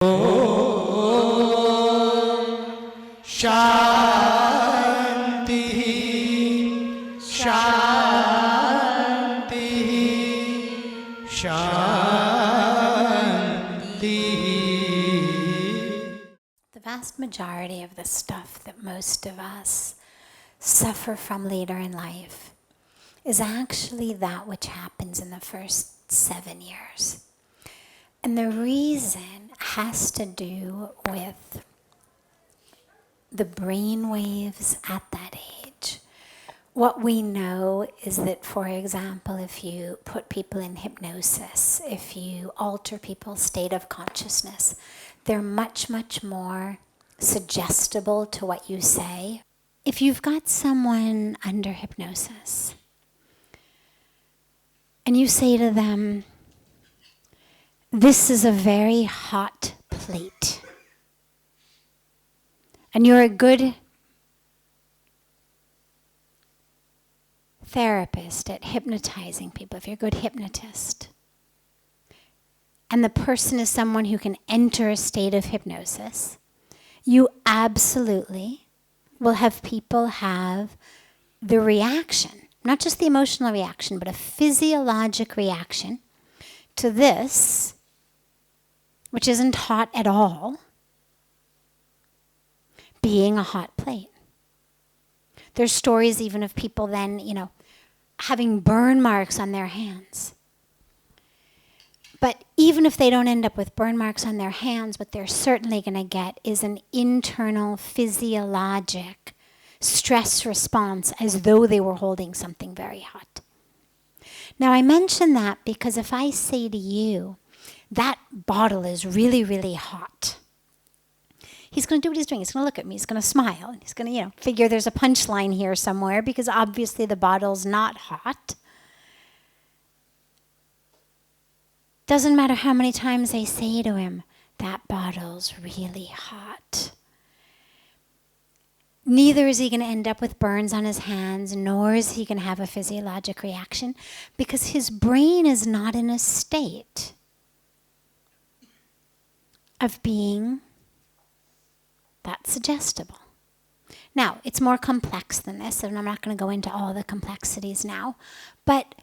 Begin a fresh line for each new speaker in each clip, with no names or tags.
Shanti, Shanti, Shanti.
The vast majority of the stuff that most of us suffer from later in life is actually that which happens in the first 7 years. And the reason has to do with the brain waves at that age. What we know is that, for example, if you put people in hypnosis, if you alter people's state of consciousness, they're much, much more suggestible to what you say. If you've got someone under hypnosis and you say to them, "This is a very hot plate," and you're a good therapist at hypnotizing people, if you're a good hypnotist, and the person is someone who can enter a state of hypnosis, you absolutely will have people have the reaction, not just the emotional reaction, but a physiologic reaction to this, which isn't hot at all, being a hot plate. There's stories even of people then, having burn marks on their hands. But even if they don't end up with burn marks on their hands, what they're certainly going to get is an internal physiologic stress response as though they were holding something very hot. Now, I mention that because if I say to you, that bottle is really, really hot, he's going to do what he's doing. He's going to look at me. He's going to smile. He's going to, figure there's a punchline here somewhere because obviously the bottle's not hot. Doesn't matter how many times I say to him, that bottle's really hot. Neither is he going to end up with burns on his hands, nor is he going to have a physiologic reaction because his brain is not in a state of being that suggestible. Now, it's more complex than this, and I'm not going to go into all the complexities now, but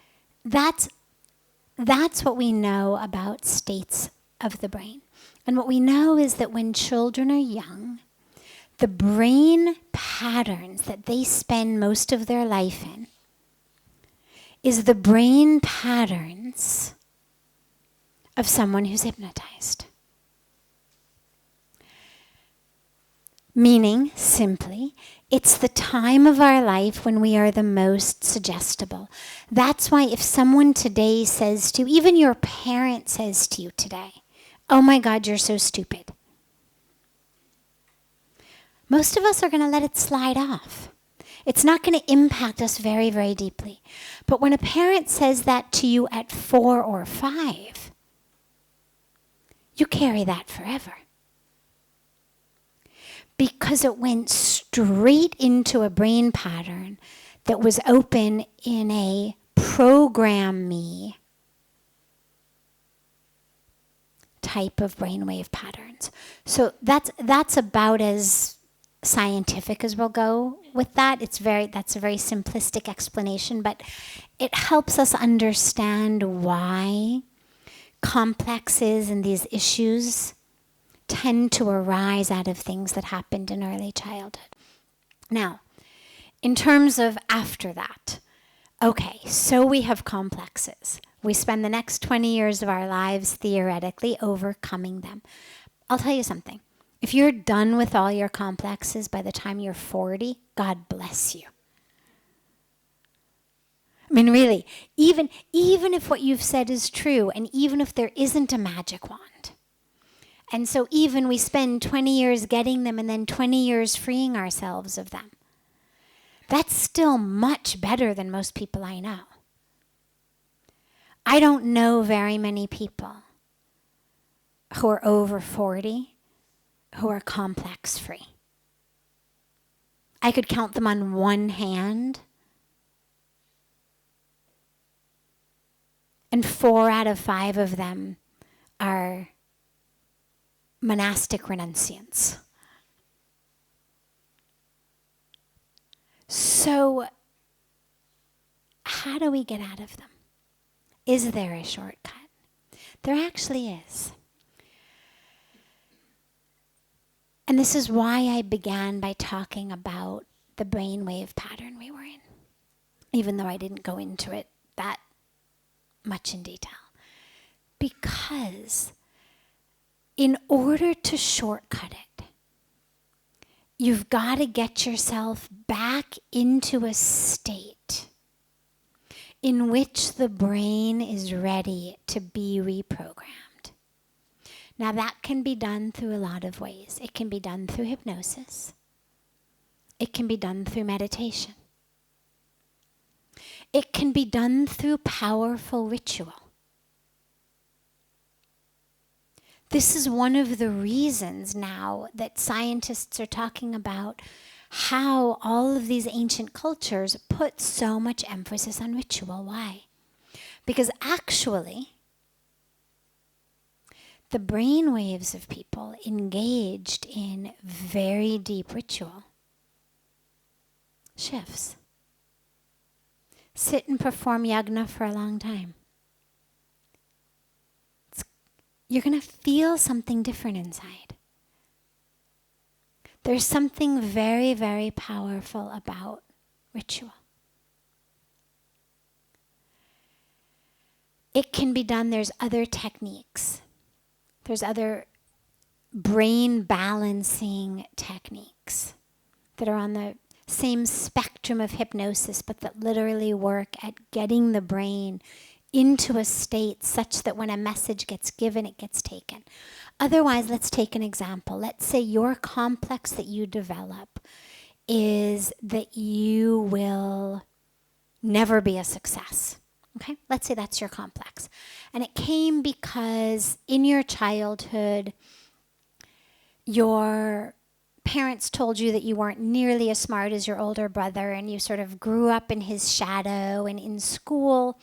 that's what we know about states of the brain. And what we know is that when children are young, the brain patterns that they spend most of their life in is the brain patterns of someone who's hypnotized. Meaning, simply, it's the time of our life when we are the most suggestible. That's why if someone today says to you, even your parent says to you today, "Oh my God, you're so stupid," most of us are going to let it slide off. It's not going to impact us very, very deeply. But when a parent says that to you at 4 or 5, you carry that forever. Because it went straight into a brain pattern that was open in a program me type of brainwave patterns. So that's about as scientific as we'll go with that. That's a very simplistic explanation, but it helps us understand why complexes and these issues tend to arise out of things that happened in early childhood. Now, in terms of after that, okay, so we have complexes. We spend the next 20 years of our lives theoretically overcoming them. I'll tell you something. If you're done with all your complexes by the time you're 40, God bless you. I mean, really, even if what you've said is true, and even if there isn't a magic wand, and so even we spend 20 years getting them and then 20 years freeing ourselves of them, that's still much better than most people I know. I don't know very many people who are over 40 who are complex free. I could count them on one hand, and 4 out of 5 of them are monastic renunciants. So how do we get out of them? Is there a shortcut? There actually is. And this is why I began by talking about the brainwave pattern we were in, even though I didn't go into it that much in detail. Because in order to shortcut it, you've got to get yourself back into a state in which the brain is ready to be reprogrammed. Now that can be done through a lot of ways. It can be done through hypnosis. It can be done through meditation. It can be done through powerful ritual. This is one of the reasons now that scientists are talking about how all of these ancient cultures put so much emphasis on ritual. Why? Because actually, the brain waves of people engaged in very deep ritual shifts. Sit and perform yagna for a long time. You're going to feel something different inside. There's something very, very powerful about ritual. It can be done, there's other techniques. There's other brain balancing techniques that are on the same spectrum of hypnosis, but that literally work at getting the brain into a state such that when a message gets given, it gets taken. Otherwise, let's take an example. Let's say your complex that you develop is that you will never be a success. Okay? Let's say that's your complex. And it came because in your childhood, your parents told you that you weren't nearly as smart as your older brother, and you sort of grew up in his shadow. And in school,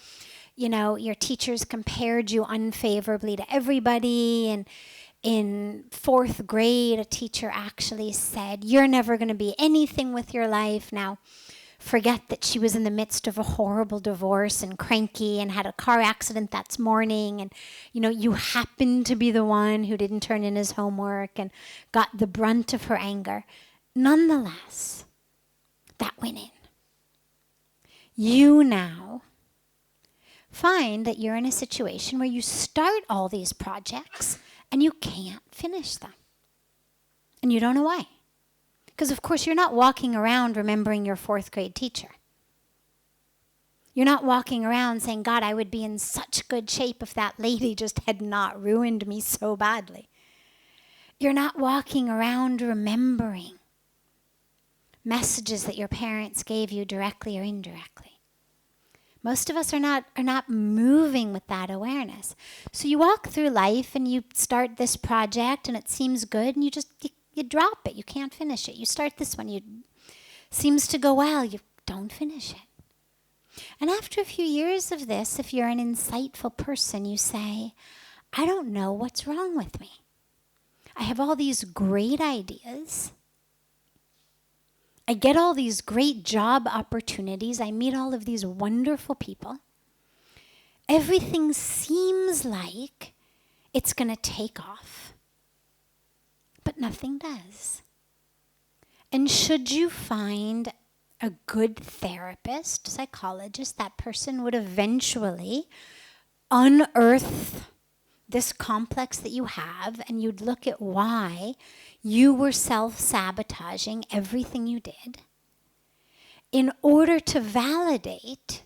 you know, your teachers compared you unfavorably to everybody. And in 4th grade, a teacher actually said, "You're never going to be anything with your life." Now, forget that she was in the midst of a horrible divorce and cranky and had a car accident that morning. And, you know, you happened to be the one who didn't turn in his homework and got the brunt of her anger. Nonetheless, that went in. You now find that you're in a situation where you start all these projects and you can't finish them. And you don't know why. Because, of course, you're not walking around remembering your 4th grade teacher. You're not walking around saying, "God, I would be in such good shape if that lady just had not ruined me so badly." You're not walking around remembering messages that your parents gave you directly or indirectly. Most of us are not moving with that awareness. So you walk through life and you start this project and it seems good and you drop it. You can't finish it. You start this one. Seems to go well. You don't finish it. And after a few years of this, if you're an insightful person, you say, "I don't know what's wrong with me. I have all these great ideas. I get all these great job opportunities. I meet all of these wonderful people. Everything seems like it's going to take off. But nothing does." And should you find a good therapist, psychologist, that person would eventually unearth this complex that you have, and you'd look at why you were self-sabotaging everything you did in order to validate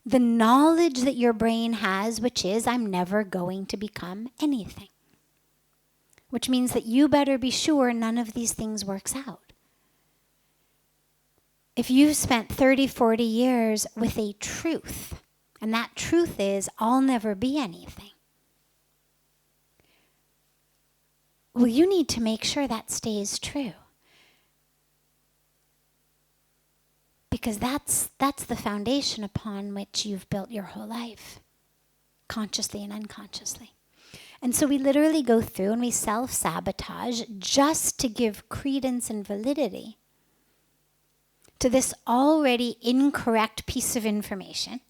the knowledge that your brain has, which is, "I'm never going to become anything." Which means that you better be sure none of these things works out. If you've spent 30, 40 years with a truth, and that truth is, "I'll never be anything," well, you need to make sure that stays true. Because that's the foundation upon which you've built your whole life, consciously and unconsciously. And so we literally go through and we self-sabotage just to give credence and validity to this already incorrect piece of information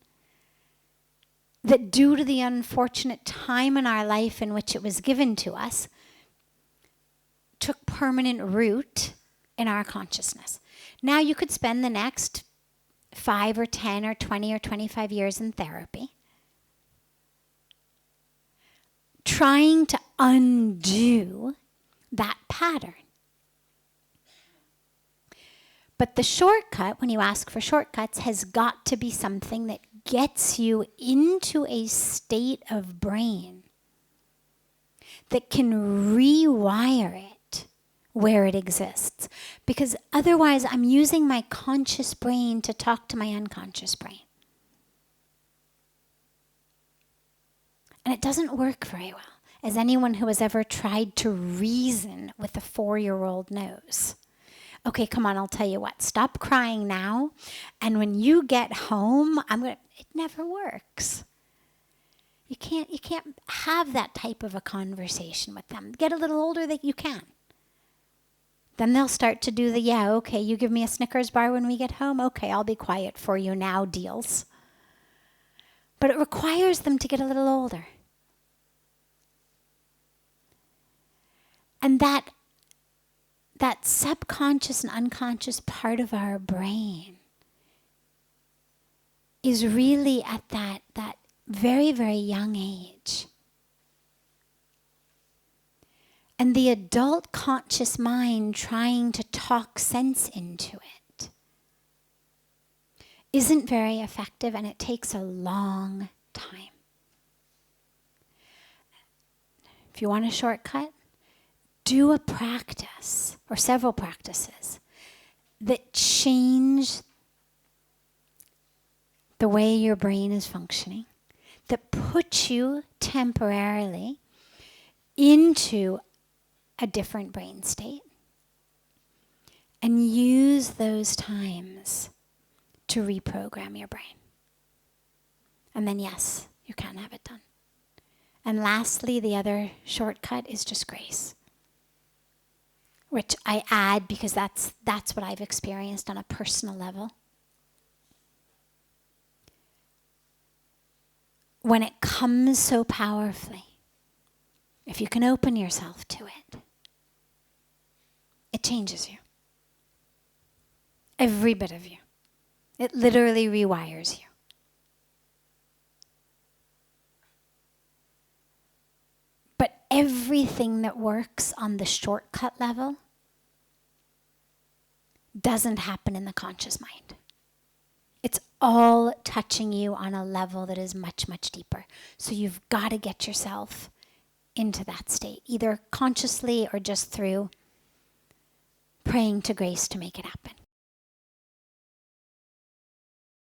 that, due to the unfortunate time in our life in which it was given to us, took permanent root in our consciousness. Now you could spend the next 5 or 10 or 20 or 25 years in therapy trying to undo that pattern. But the shortcut, when you ask for shortcuts, has got to be something that gets you into a state of brain that can rewire it where it exists. Because otherwise, I'm using my conscious brain to talk to my unconscious brain. And it doesn't work very well, as anyone who has ever tried to reason with a 4-year-old knows. Okay, come on, I'll tell you what. Stop crying now. And when you get home, it never works. You can't have that type of a conversation with them. Get a little older that you can. Then they'll start to do the, yeah, okay, you give me a Snickers bar when we get home. Okay, I'll be quiet for you now deals. But it requires them to get a little older. And that subconscious and unconscious part of our brain is really at that very, very young age. And the adult conscious mind trying to talk sense into it isn't very effective, and it takes a long time. If you want a shortcut, do a practice or several practices that change the way your brain is functioning, that put you temporarily into a different brain state, and use those times to reprogram your brain. And then yes, you can have it done. And lastly, the other shortcut is just grace, which I add because that's what I've experienced on a personal level. When it comes so powerfully, if you can open yourself to it, it changes you. Every bit of you. It literally rewires you. But everything that works on the shortcut level doesn't happen in the conscious mind. It's all touching you on a level that is much, much deeper. So you've got to get yourself into that state, either consciously or just through praying to grace to make it happen.